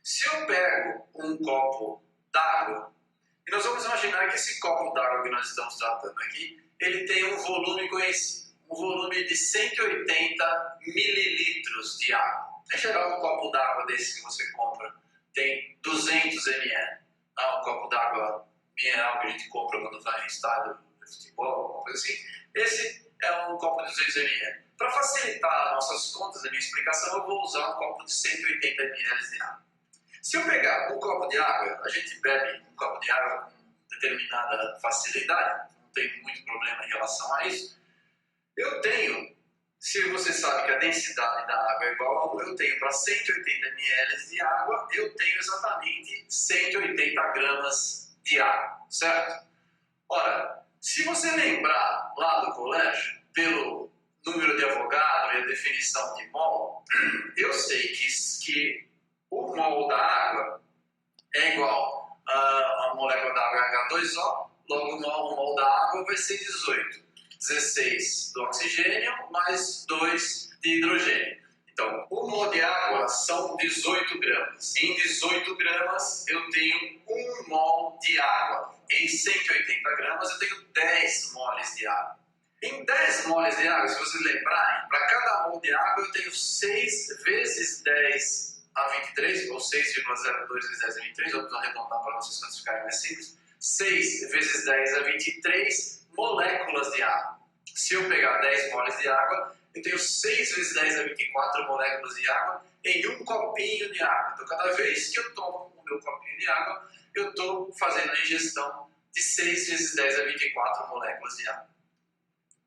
Se eu pego um copo d'água, e nós vamos imaginar que esse copo d'água que nós estamos tratando aqui, ele tem um volume conhecido, um volume de 180 mililitros de água. Em geral, um copo d'água desse que você compra tem 200 ml. Um copo d'água mineral que a gente compra quando vai em estádio de futebol, alguma coisa assim. Esse é um copo de 200 ml. Para facilitar nossas contas, a minha explicação, eu vou usar um copo de 180 ml de água. Se eu pegar um copo de água, a gente bebe um copo de água com determinada facilidade, não tem muito problema em relação a isso. Eu tenho, se você sabe que a densidade da água é igual, eu tenho para 180 ml de água, eu tenho exatamente 180 gramas de água, certo? Ora, se você lembrar lá do colégio, pelo número de Avogadro e a definição de mol, eu sei que o mol da água é igual a molécula da água é H2O, logo o mol da água vai ser 18. 16 do oxigênio mais 2 de hidrogênio. Então, o mol de água são 18 gramas. Em 18 gramas eu tenho 1 mol de água. Em 180 gramas eu tenho 10 moles de água. Em 10 moles de água, se vocês lembrarem, para cada mol de água eu tenho 6 vezes 10 a 23, ou 6,02 vezes 10 a 23, eu vou arredondar para vocês quando ficarem mais simples. 6 vezes 10 a 23 moléculas de água. Se eu pegar 10 moles de água, eu tenho 6 vezes 10 a 24 moléculas de água em um copinho de água. Então, cada vez que eu tomo o meu copinho de água, eu estou fazendo a ingestão de 6 vezes 10 a 24 moléculas de água.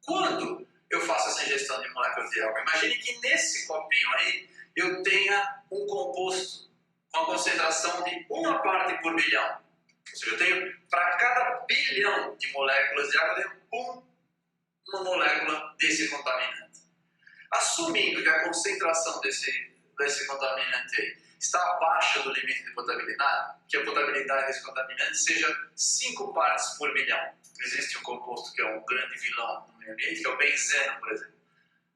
Quando eu faço essa ingestão de moléculas de água, imagine que nesse copinho aí eu tenha um composto com a concentração de 1 parte por bilhão. Ou seja, eu tenho, para cada bilhão de moléculas de água, eu tenho uma molécula desse contaminante. Assumindo que a concentração desse contaminante aí está abaixo do limite de potabilidade, que a potabilidade desse contaminante seja 5 partes por bilhão. Existe um composto que é um grande vilão no meio ambiente, que é o benzeno, por exemplo.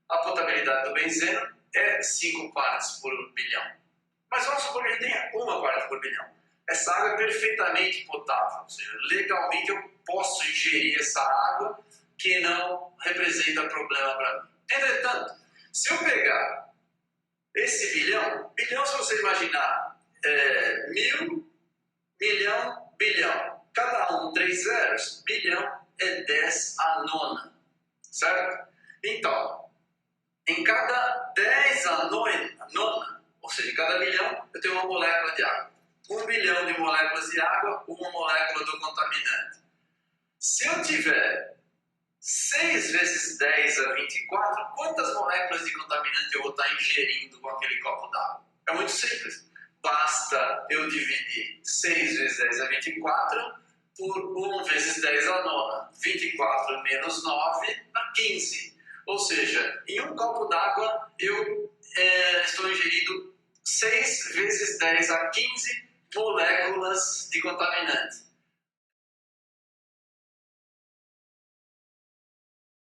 A potabilidade do benzeno é 5 partes por bilhão. Mas vamos supor que ele tenha 1 parte por bilhão. Essa água é perfeitamente potável, ou seja, legalmente eu posso ingerir essa água que não representa problema para mim. Entretanto, se eu pegar esse bilhão, se você imaginar, 1000, milhão, bilhão, cada um 3 zeros, bilhão é 10 a nona, certo? Então, em cada 10 a nona, ou seja, em cada bilhão, eu tenho uma molécula de água. 1 bilhão de moléculas de água, uma molécula do contaminante. Se eu tiver 6 vezes 10 a 24, quantas moléculas de contaminante eu vou estar ingerindo com aquele copo d'água? É muito simples. Basta eu dividir 6 vezes 10 a 24 por 1 vezes 10 a nona. 24 menos 9 dá 15. Ou seja, em um copo d'água eu estou ingerindo 6 vezes 10 a 15 moléculas de contaminante.